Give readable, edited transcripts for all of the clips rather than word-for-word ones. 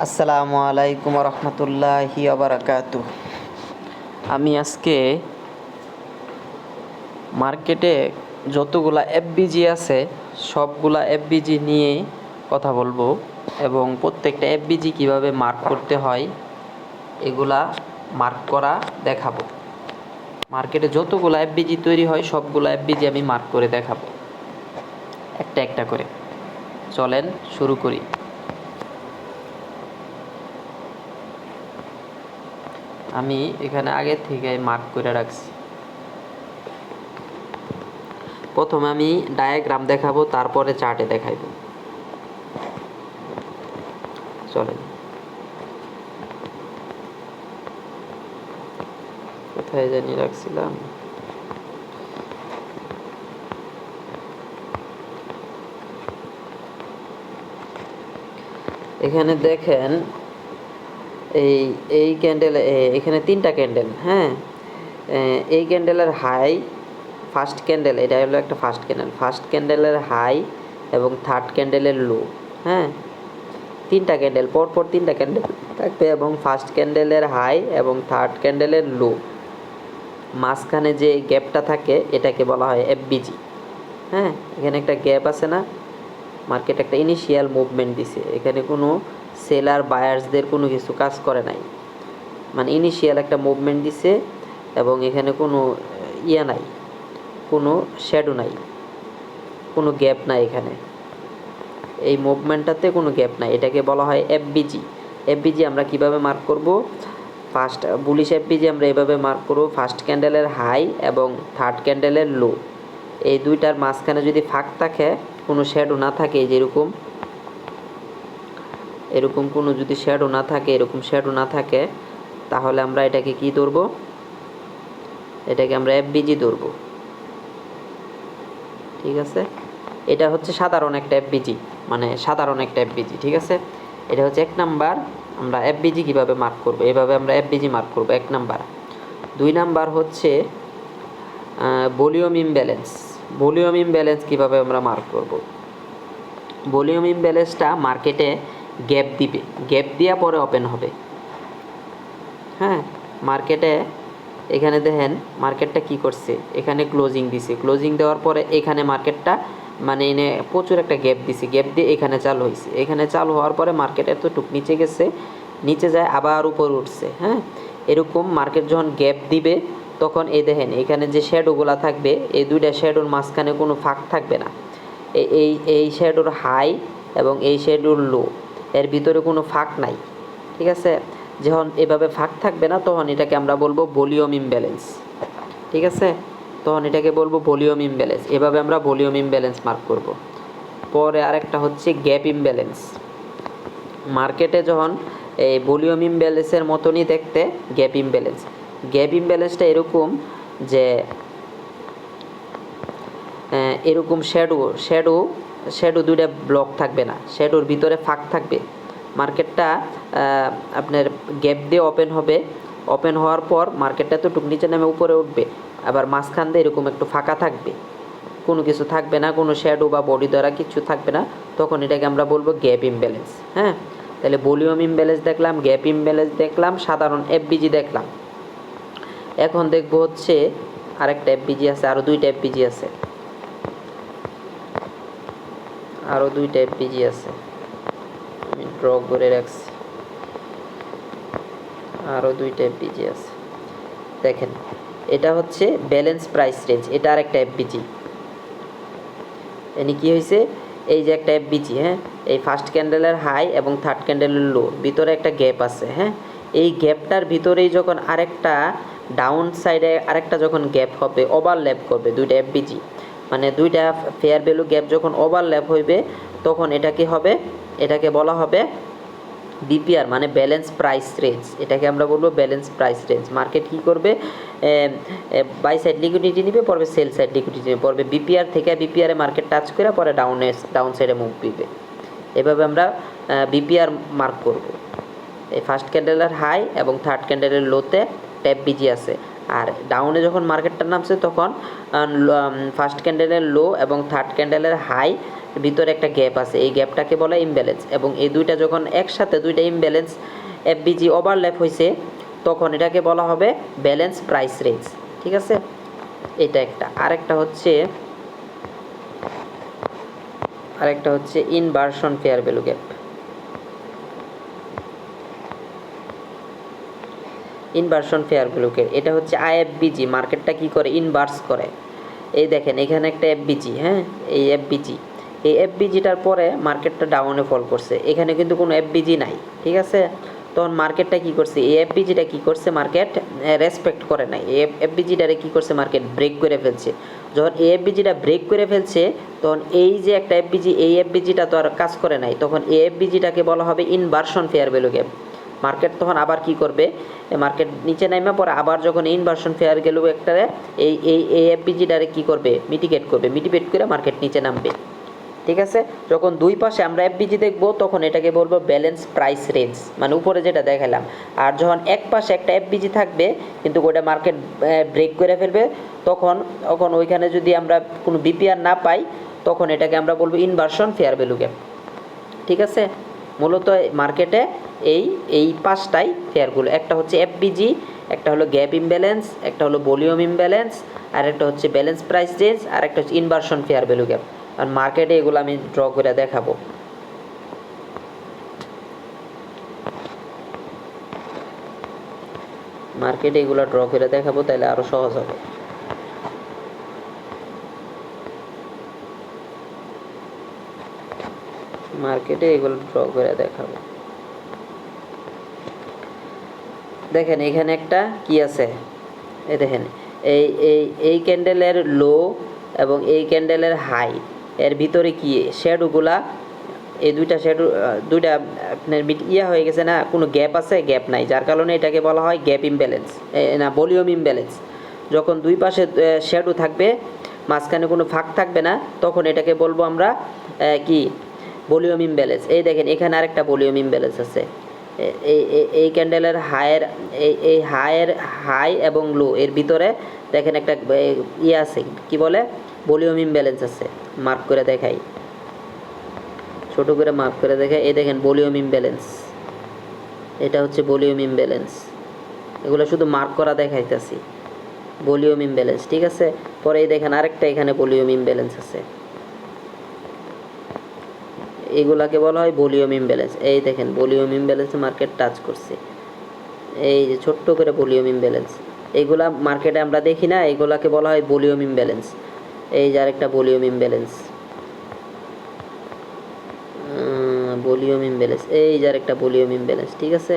আসসালামু আলাইকুম রহমতুল্লাহি বারাকাতু। আমি আজকে মার্কেটে যতগুলা এফবিজি আছে সবগুলা এফবিজি নিয়ে কথা বলবো এবং প্রত্যেকটা এফবিজি কিভাবে মার্ক করতে হয় এগুলা মার্ক করা দেখাবো। মার্কেটে যতগুলা এফবিজি তৈরি হয় সবগুলা এফবিজি আমি মার্ক করে দেখাবো একটা একটা করে। চলেন শুরু করি। আমি এখানে আগে থেকে মার্ক করে রাখছি। প্রথমে আমি ডায়াগ্রাম দেখাবো, তারপরে চার্টে দেখাইব। চলেন, কোথায় জানি রাখছিলাম। এখানে দেখেন এই এই ক্যান্ডেল, এখানে তিনটা ক্যান্ডেল। হ্যাঁ, এই ক্যান্ডেলের হাই, ফার্স্ট ক্যান্ডেল, এটা হলো একটা ফার্স্ট ক্যান্ডেল, ফার্স্ট ক্যান্ডেলের হাই এবং থার্ড ক্যান্ডেলের লো। হ্যাঁ, তিনটা ক্যান্ডেল পরপর তিনটা ক্যান্ডেল থাকবে এবং ফার্স্ট ক্যান্ডেলের হাই এবং থার্ড ক্যান্ডেলের লো, মাঝখানে যে গ্যাপটা থাকে এটাকে বলা হয় এফবিজি। হ্যাঁ, এখানে একটা গ্যাপ আছে না, মার্কেট একটা ইনিশিয়াল মুভমেন্ট দিছে, এখানে কোনো সেলার বায়ার্সদের কোনো কিছু কাজ করে নাই, মানে ইনিশিয়াল একটা মুভমেন্ট দিছে এবং এখানে কোনো ইয়া নাই, কোনো শ্যাডো নাই, কোনো গ্যাপ নাই। এখানে এই মুভমেন্টটাতে কোনো গ্যাপ নাই, এটাকে বলা হয় এফবিজি। এফবিজি আমরা কিভাবে মার্ক করব? ফার্স্ট বুলিশ এফবিজি আমরা এভাবে মার্ক করব, ফার্স্ট ক্যান্ডেলের হাই এবং থার্ড ক্যান্ডেলের লো, এই দুইটার মাঝখানে যদি ফাঁক থাকে, কোনো শ্যাডো না থাকে, যেরকম এরকম কোনো যদি শ্যাডো না থাকে, এরকম শ্যাডো না থাকে, তাহলে আমরা এটাকে কি ধরবো? এটাকে আমরা এফবিজি ধরবো। ঠিক আছে, এটা হচ্ছে সাধারণ একটা এফবিজি, মানে সাধারণ একটা এফবিজি। ঠিক আছে, এটা হচ্ছে এক নাম্বার। আমরা এফবিজি কিভাবে মার্ক করব? এভাবে আমরা এফবিজি মার্ক করব, এক নাম্বার। দুই নাম্বার হচ্ছে ভলিউম ইমব্যালেন্স। ভলিউম ইমব্যালেন্স কিভাবে আমরা মার্ক করব? ভলিউম ইমব্যালেন্সটা মার্কেটে গ্যাপ দিবে, গ্যাপ দেওয়া পরে ওপেন হবে। হ্যাঁ, মার্কেটে এখানে দেখেন মার্কেটটা কি করছে, এখানে ক্লোজিং দিছে, ক্লোজিং দেওয়ার পরে এখানে মার্কেটটা মানে এনে প্রচুর একটা গ্যাপ দিছে, গ্যাপ দিয়ে এখানে চালু হয়েছে, এখানে চালু হওয়ার পরে মার্কেট এতটুক নিচে গেছে, নিচে যায় আবার উপরে উঠছে। হ্যাঁ, এরকম মার্কেট যখন গ্যাপ দিবে তখন এই দেখেন এখানে যে শ্যাডোগুলো থাকবে, এই দুইটা শ্যাডোর মাঝখানে কোনো ফাঁক থাকবে না, এই এই শ্যাডোর হাই এবং এই শ্যাডোর লো, এর ভিতরে কোনো ফাঁক নাই। ঠিক আছে, যখন এভাবে ফাঁক থাকবে না তখন এটাকে আমরা বলবো ভলিউম ইমব্যালেন্স। ঠিক আছে, তখন এটাকে বলবো ভলিউম ইমব্যালেন্স। এভাবে আমরা ভলিউম ইমব্যালেন্স মার্ক করব। পরে আরেকটা হচ্ছে গ্যাপ ইমব্যালেন্স। মার্কেটে যখন এই ভলিউম ইমব্যালেন্সের মতনই দেখতে গ্যাপ ইমব্যালেন্স। গ্যাপ ইমব্যালেন্সটা এরকম যে এরকম শ্যাডো শ্যাডো শ্যাডো দুইটা ব্লক থাকবে না, শ্যাডোর ভিতরে ফাঁক থাকবে। মার্কেটটা আপনার গ্যাপ দিয়ে ওপেন হবে, ওপেন হওয়ার পর মার্কেটটা তো টুক নিচে নেমে উপরে উঠবে, আবার মাঝখান দিয়ে এরকম একটু ফাঁকা থাকবে, কোনো কিছু থাকবে না, কোনো শ্যাডো বা বডি দ্বারা কিছু থাকবে না, তখন এটাকে আমরা বলবো গ্যাপ ইমব্যালেন্স। হ্যাঁ, তাহলে ভলিউম ইমব্যালেন্স দেখলাম, গ্যাপ ইমব্যালেন্স দেখলাম, সাধারণ এফবিজি দেখলাম। এখন দেখবো হচ্ছে আরেকটা এফবিজি আছে, আরও দুইটা এফবিজি আছে, আরও দুইটা এফবিজি আছে, আমি ড্র করে রাখছি, আরও দুইটা এফবিজি আছে। দেখেন এটা হচ্ছে ব্যালেন্স প্রাইস রেঞ্জ, এটা আর একটা এফবিজি। এনি কি হয়েছে, এই যে একটা এফবিজি, হ্যাঁ, এই ফার্স্ট ক্যান্ডেলের হাই এবং থার্ড ক্যান্ডেলের লো, ভিতরে একটা গ্যাপ আছে। হ্যাঁ, এই গ্যাপটার ভিতরেই যখন আরেকটা ডাউন সাইডে আরেকটা যখন গ্যাপ হবে, ওভারল্যাপ করবে দুইটা এফবিজি, মানে দুইটা ফেয়ার ভ্যালু গ্যাপ যখন ওভারল্যাপ হইবে তখন এটা কি হবে, এটাকে বলা হবে বিপিআর, মানে ব্যালেন্স প্রাইস রেঞ্জ। এটাকে আমরা বলবো ব্যালেন্স প্রাইস রেঞ্জ। মার্কেট কি করবে, বাই সাইড লিকুইডিটি নিবে, পরে সেল সাইড লিকুইডিটি নিবে, পরে বিপিআর থেকে বিপিআরে মার্কেট টাচ করে পরে ডাউন সাইডে মুভ দিবে। এভাবে আমরা বিপিআর মার্ক করব। এই ফার্স্ট ক্যান্ডেলের হাই এবং থার্ড ক্যান্ডেলের লোতে ট্যাপ বিজি আছে, আর ডাউনে যখন মার্কেটটা নামছে তখন ফার্স্ট ক্যান্ডেলের লো এবং থার্ড ক্যান্ডেলের হাই ভিতরে একটা গ্যাপ আছে, এই গ্যাপটাকে বলে ইমব্যালেন্স। এবং এই দুইটা যখন একসাথে দুইটা ইমব্যালেন্স এফবিজি ওভারল্যাপ হয়েছে তখন এটাকে বলা হবে ব্যালেন্স প্রাইস রেঞ্জ। ঠিক আছে, এটা একটা। আরেকটা হচ্ছে inversion fair value gap. Inversion fair value gap এটা হচ্ছে আইএফবিজি, মার্কেটটা কি করে ইনভার্স করে। এই দেখেন এখানে একটা এফবিজি, হ্যাঁ এই এফবিজিটার পরে মার্কেটটা ডাউনে ফল করছে, এখানে কিন্তু কোনো এফবিজি নাই। ঠিক আছে, তখন মার্কেটটা কি করছে, এই এফবিজিটা কি করছে মার্কেট রেসপেক্ট করে নাই, এই এফবিজিটারে কি করছে মার্কেট ব্রেক করে ফেলছে। যখন এই এফবিজিটা ব্রেক করে ফেলছে তখন এই যে একটা এফবিজি, এই এফবিজিটা তো আর কাজ করে নাই, তখন এই এফবিজিটাকে বলা হবে inversion fair value gap. Market তখন আবার কি করবে, মার্কেট নিচে নামে পরে আবার যখন ইনভার্সন ফেয়ার ভ্যালু একটারে এই এফবিজিটারে কি করবে মিটিগেট করে মার্কেট নিচে নামবে। ঠিক আছে, যখন দুই পাশে আমরা এফবিজি দেখবো তখন এটাকে বলবো ব্যালেন্স প্রাইস রেঞ্জ, মানে উপরে যেটা দেখালাম। আর যখন এক পাশে একটা এফবিজি থাকবে কিন্তু ওটা মার্কেট ব্রেক করে ফেলবে তখন ওইখানে যদি আমরা কোনো বিপিআর না পাই তখন এটাকে আমরা বলবো ইনভার্সন ফেয়ার ভ্যালু গ্যাপ। ঠিক আছে, মূলত মার্কেটে এই পাঁচটাই ফেয়ারগুলো, একটা হচ্ছে এফবিজি, একটা হলো গ্যাপ ইমব্যালেন্স, একটা হলো ভলিউম ইমব্যালেন্স, আর একটা হচ্ছে ব্যালেন্স প্রাইস রেঞ্জ, আর একটা হচ্ছে ইনভার্সন ফেয়ার ভ্যালু গ্যাপ। আর মার্কেটে এগুলো আমি ড্র করে দেখাবো। মার্কেটে এগুলো ড্র করে দেখাবো, তাহলে আরো সহজ হবে। মার্কেটে এগুলো ড্র করে দেখাবো। দেখেন এখানে একটা কি আছে, এই দেখেন এই ক্যান্ডেলের লো এবং এই ক্যান্ডেলের হাই, এর ভিতরে কি শ্যাডোগুলা, এই দুইটা শ্যাডো দুইটা আপনার হয়ে গেছে না, কোনো গ্যাপ আছে, গ্যাপ নাই, যার কারণে এটাকে বলা হয় গ্যাপ ইমব্যালেন্স, না ভলিউম ইমব্যালেন্স। যখন দুই পাশে শ্যাডো থাকবে, মাঝখানে কোনো ফাঁক থাকবে না, তখন এটাকে বলবো আমরা কি ভলিউম ইমব্যালেন্স। এই দেখেন এখানে আরেকটা ভলিউম ইমব্যালেন্স আছে, এই ক্যান্ডেলের হাইয়ের হাই এবং লো এর ভিতরে দেখেন একটা আছে, কি বলে ভলিউম ইমব্যালেন্স আছে। মার্ক করে দেখাই, ছোট করে মার্ক করে দেখাই, এই দেখেন ভলিউম ইমব্যালেন্স, এটা হচ্ছে ভলিউম ইমব্যালেন্স। এগুলো শুধু মার্ক করা দেখাইতেছি, ভলিউম ইমব্যালেন্স। ঠিক আছে, পরে এই দেখেন আরেকটা এখানে ভলিউম ইমব্যালেন্স আছে, এগুলাকে বলা হয় ভলিউম ইমব্যালেন্স। এই দেখেন ভলিউম ইমব্যালেন্সে মার্কেট টাচ করছে, এই যে ছোট্ট করে ভলিউম ইমব্যালেন্স। এইগুলা মার্কেটে আমরা দেখি না, এইগুলাকে বলা হয় ভলিউম ইমব্যালেন্স। এই যে আরেকটা ভলিউম ইমব্যালেন্স, এই যে আরেকটা ভলিউম ইমব্যালেন্স। ঠিক আছে,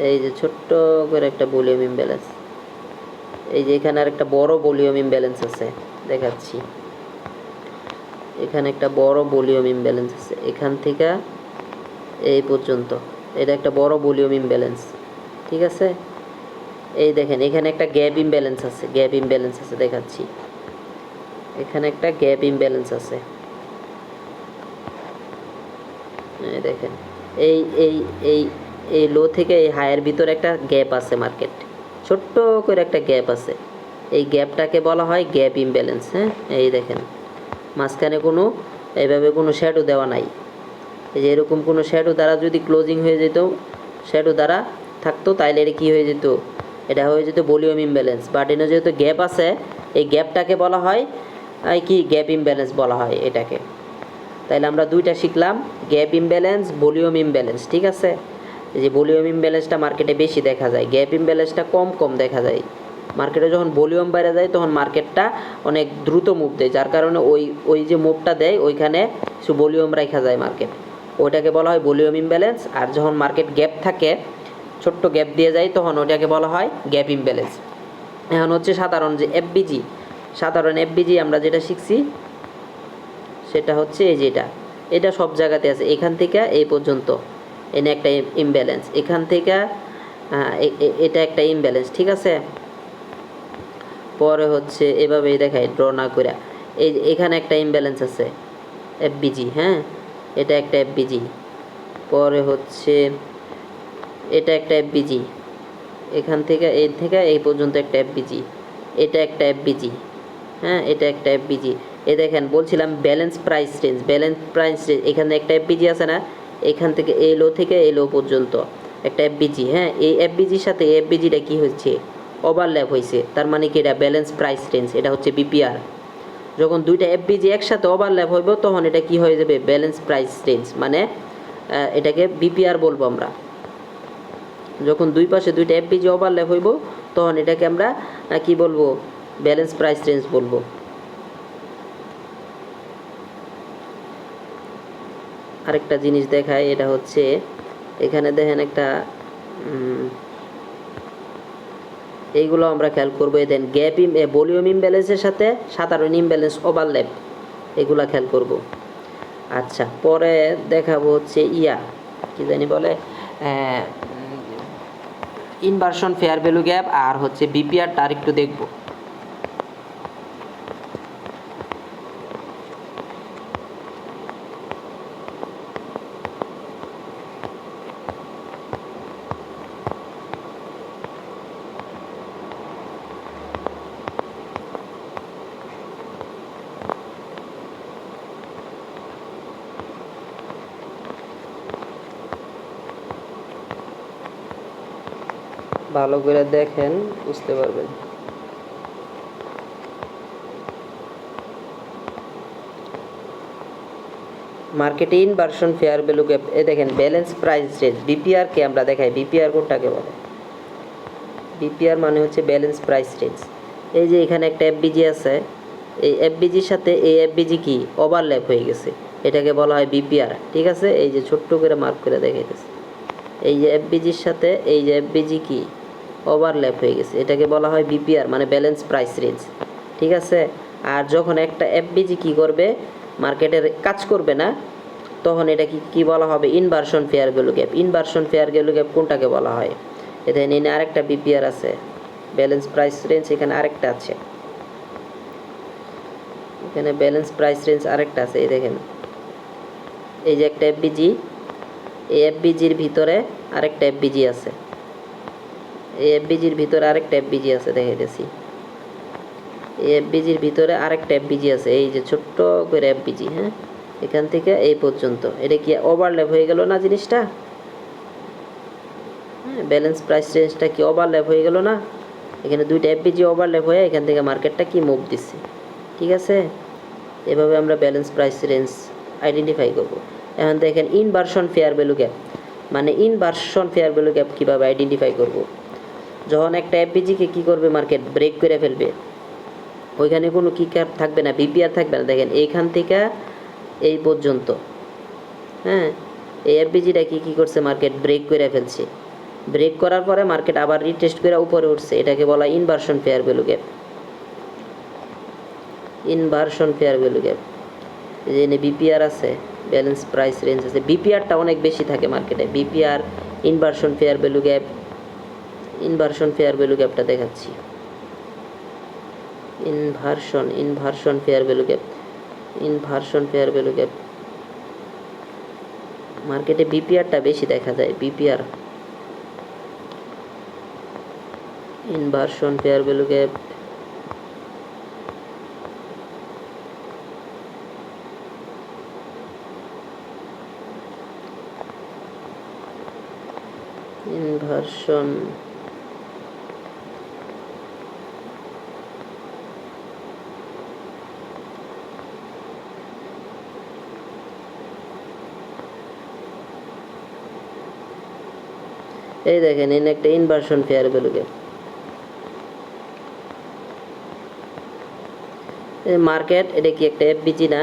এই যে ছোট্ট করে একটা ভলিউম ইমব্যালেন্স, এই যে এখানে আরেকটা বড় ভলিউম ইমব্যালেন্স আছে, দেখাচ্ছি। এখানে একটা বড় ভলিউম ইমব্যালেন্স আছে, এখান থেকে এই পর্যন্ত, এটা একটা বড় ভলিউম ইমব্যালেন্স। ঠিক আছে, এই দেখেন এখানে একটা গ্যাপ ইমব্যালেন্স আছে, দেখাচ্ছি। এখানে একটা গ্যাপ ইমব্যালেন্স আছে, এই দেখেন এই এই এই এই লো থেকে এই হাইয়ের ভিতরে একটা গ্যাপ আছে, মার্কেট ছোট্ট করে একটা গ্যাপ আছে, এই গ্যাপটাকে বলা হয় গ্যাপ ইমব্যালেন্স। হ্যাঁ, এই দেখেন মাঝখানে কোনো এইভাবে কোনো শ্যাডো দেওয়া নাই, এই যে এরকম কোনো শ্যাডো দ্বারা যদি ক্লোজিং হয়ে যেত, শ্যাডো দ্বারা থাকতো, তাইলে এটা কী হয়ে যেত, এটা হয়ে যেত ভলিউম ইমব্যালেন্স। বাট এনে যেহেতু গ্যাপ আছে, এই গ্যাপটাকে বলা হয় কি গ্যাপ ইমব্যালেন্স বলা হয় এটাকে। তাইলে আমরা দুইটা শিখলাম, গ্যাপ ইমব্যালেন্স, ভলিউম ইমব্যালেন্স। ঠিক আছে, এই যে ভলিউম ইমব্যালেন্সটা মার্কেটে বেশি দেখা যায়, গ্যাপ ইমব্যালেন্সটা কম দেখা যায়। মার্কেটে যখন ভলিউম বাইরে যায় তখন মার্কেটটা অনেক দ্রুত মুভ দেয়, যার কারণে ওই যে মুভটা দেয় ওইখানে কিছু ভলিউম রাখা যায় মার্কেট, ওইটাকে বলা হয় ভলিউম ইমব্যালেন্স। আর যখন মার্কেট গ্যাপ থাকে, ছোট্ট গ্যাপ দিয়ে যায়, তখন ওইটাকে বলা হয় গ্যাপ ইমব্যালেন্স। এখন হচ্ছে সাধারণ এফবিজি আমরা যেটা শিখছি সেটা হচ্ছে এই যে এটা সব জায়গাতে আছে, এখান থেকে এই পর্যন্ত এনে একটা ইমব্যালেন্স, এখান থেকে এটা একটা ইমব্যালেন্স। ঠিক আছে, পরে হচ্ছে এভাবেই দেখাই ড্র না করে, এখানে একটা ইমব্যালেন্স আছে এফবিজি, হ্যাঁ এটা একটা এফবিজি, পরে হচ্ছে এটা একটা এফবিজি, এখান থেকে এই পর্যন্ত একটা এফবিজি, এটা একটা এফবিজি, হ্যাঁ এটা একটা এফবিজি, এই দেখেন বলছিলাম ব্যালেন্স প্রাইস রেঞ্জ, এখানে একটা এফবিজি আছে না, এখান থেকে এই লো থেকে এই লো পর্যন্ত একটা এফবিজি, হ্যাঁ, এই এফবিজির সাথে এই এফবিজিটা কী হচ্ছে, ওভারল্যাপ হয়েছে, তার মানে কি এটা ব্যালেন্স প্রাইস রেঞ্জ, এটা হচ্ছে বিপিআর। যখন দুইটা এফবিজি একসাথে ওভারল্যাপ হইব তখন এটা কি হয়ে যাবে, ব্যালেন্স প্রাইস রেঞ্জ, মানে এটাকে বিপিআর বলবো আমরা। যখন দুই পাশে দুইটা এফবিজি ওভারল্যাপ হইব তখন এটাকে আমরা কি বলবো, ব্যালেন্স প্রাইস রেঞ্জ বলবো। আরেকটা জিনিস দেখায়, এটা হচ্ছে এখানে দেখেন একটা এইগুলো আমরা খেয়াল করবো। দেন গ্যাপ ভলিউম ইমব্যালেন্সের সাথে সাধারণ ইমব্যালেন্স ওভারল্যাপ, এগুলা খেয়াল করব। আচ্ছা, পরে দেখাবো হচ্ছে কি জানি বলে, ইনভার্সন ফেয়ার ভ্যালু গ্যাপ, আর হচ্ছে বিপিআরটা আর একটু দেখবো। ভালো করে দেখেন, বুঝতে পারবেন। মার্কেটে ইনভার্সন ফেয়ার ভ্যালু গ্যাপ, এ দেখেন ব্যালেন্স প্রাইস রেঞ্জ, বিপিআর কে আমরা দেখাই, বিপিআর কোনটাকে বলে, বিপিআর মানে হচ্ছে ব্যালেন্স প্রাইস রেঞ্জ। এই যে এখানে একটা এফবিজি আছে, এই এফবিজির সাথে এই এফবিজি কি ওভারল্যাপ হয়ে গেছে, এটাকে বলা হয় বিপিআর। ঠিক আছে, এই যে ছোট্ট করে মার্ক করে দেখাইতেছে, এই যে এফবিজির সাথে এই যে এফবিজি কি ওভারল্যাপ হয়ে গেছে, এটাকে বলা হয় বিপিআর, মানে ব্যালেন্স প্রাইস রেঞ্জ। ঠিক আছে, আর যখন একটা এফবিজি কি করবে, মার্কেটের কাজ করবে না, তখন এটা কি বলা হবে, inversion fair value gap. Inversion fair value gap কোনটাকে বলা হয়, এখানে আরেকটা বিপিআর আছে, ব্যালেন্স প্রাইস রেঞ্জ, এখানে আরেকটা আছে, এখানে ব্যালেন্স প্রাইস রেঞ্জ আরেকটা আছে। এই দেখেন, এই যে একটা এফবিজি, এই এফবিজির ভিতরে আরেকটা এফবিজি আছে, এই এফবিজির ভিতরে আরেকটা এফবিজি আছে, দেখাইতেছি, এই এফবিজির ভিতরে আরেকটা এফবিজি আছে, এই যে ছোট্ট করে এফবিজি, হ্যাঁ, এখান থেকে এই পর্যন্ত, এটা কি ওভারল্যাপ হয়ে গেল না জিনিসটা, হ্যাঁ, ব্যালেন্স প্রাইস রেঞ্জটা কি ওভারল্যাপ হয়ে গেল না, এখানে দুইটা এফবিজি ওভারল্যাপ হয়ে এখান থেকে মার্কেটটা কি মুভ দিচ্ছে। ঠিক আছে, এভাবে আমরা ব্যালেন্স প্রাইস রেঞ্জ আইডেন্টিফাই করব। এখন দেখেন ইনভার্সন ফেয়ার ভ্যালু গ্যাপ, মানে ইনভার্সন ফেয়ার ভ্যালু গ্যাপ কীভাবে আইডেন্টিফাই করব, যখন একটা এফবিজিকে কী করবে, মার্কেট ব্রেক করে ফেলবে, ওইখানে কোনো কি থাকবে না, বিপিআর থাকবে না। দেখেন এইখান থেকে এই পর্যন্ত, হ্যাঁ, এই এফবিজিটা কী করছে, মার্কেট ব্রেক করে ফেলছে, ব্রেক করার পরে মার্কেট আবার রিটেস্ট করে উপরে উঠছে, এটাকে বলা inversion fair value gap. Inversion fair value gap, এই যে বিপিআর আছে, ব্যালেন্স প্রাইস রেঞ্জ আছে, বিপিআরটা অনেক বেশি থাকে মার্কেটে, BPR, inversion fair value gap. Inversion fair value গ্যাপটা দেখাচ্ছি, inversion fair value gap, inversion fair value gap, মার্কেটে বিপিআরটা বেশি দেখা যায়, BPR, inversion fair value gap, inversion এই দেখেন, এখানে একটা inversion fair value gap, market, এটা কি একটা এফবিজি না,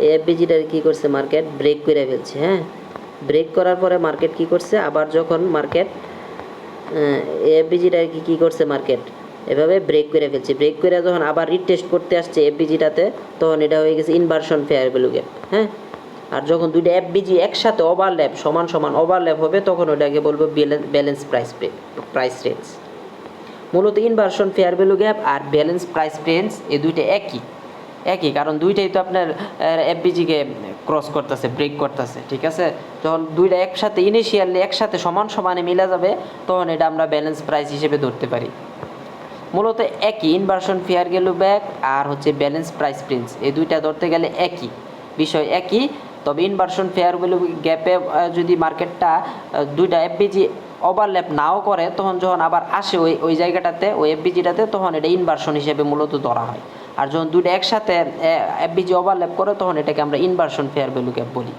এই এফবিজিটা কি করছে, মার্কেট ব্রেক করে ফেলছে, হ্যাঁ, ব্রেক করার পরে মার্কেট কি করছে, আবার যখন মার্কেট এফবিজিটা কি করছে, মার্কেট এভাবে ব্রেক করে ফেলছে, ব্রেক করে যখন আবার রিটেস্ট করতে আসছে এফবিজিটাতে, তখন এটা হয়ে গেছে ইনভার্সন ফেয়ার ভ্যালু গ্যাপ, হ্যাঁ। আর যখন দুইটা এফবিজি একসাথে ওভারল্যাপ, সমান সমান ওভারল্যাপ হবে, তখন ওটাকে বলবো ব্যালেন্স প্রাইস রেঞ্জ। মূলত ইনভার্সন ফেয়ার ভ্যালু গ্যাপ আর ব্যালেন্স প্রাইস রেঞ্জ, এই দুইটা একই, কারণ দুইটাই তো আপনার এফবিজিকে ক্রস করতেছে, ব্রেক করতেছে। ঠিক আছে, যখন দুইটা একসাথে ইনিশিয়ালি একসাথে সমান সমানে মিলে যাবে, তখন এটা আমরা ব্যালেন্স প্রাইস হিসেবে ধরতে পারি। মূলত একই ইনভার্সন ফেয়ার ভ্যালু ব্যাক আর হচ্ছে ব্যালেন্স প্রাইস প্রিন্স, এই দুইটা ধরতে গেলে একই বিষয় একই। তবে ইনভার্সন ফেয়ার ভ্যালু গ্যাপে যদি মার্কেটটা দুইটা এফবিজি ওভারল্যাপ নাও করে, তখন যখন আবার আসে ওই জায়গাটাতে, ওই এফবিজিটাতে, তখন এটা ইনভার্সন হিসেবে মূলত ধরা হয়। আর যখন দুইটা একসাথে এফবিজি ওভারল্যাপ করে, তখন এটাকে আমরা ইনভার্সন ফেয়ার ভ্যালু গ্যাপ বলি।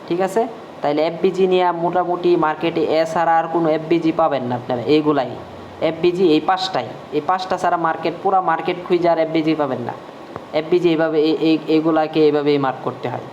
ঠিক আছে, তাইলে এফবিজি নিয়ে মোটামুটি মার্কেটে এছাড়া আর কোনো এফবিজি পাবেন না আপনারা, এইগুলাই এফবিজি, এই পাঁচটা ছাড়া পুরা মার্কেট খুঁজে আর এফবিজি পাবেন না। এফবিজি এইভাবে এইগুলাকে এইভাবেই মার্ক করতে হয়।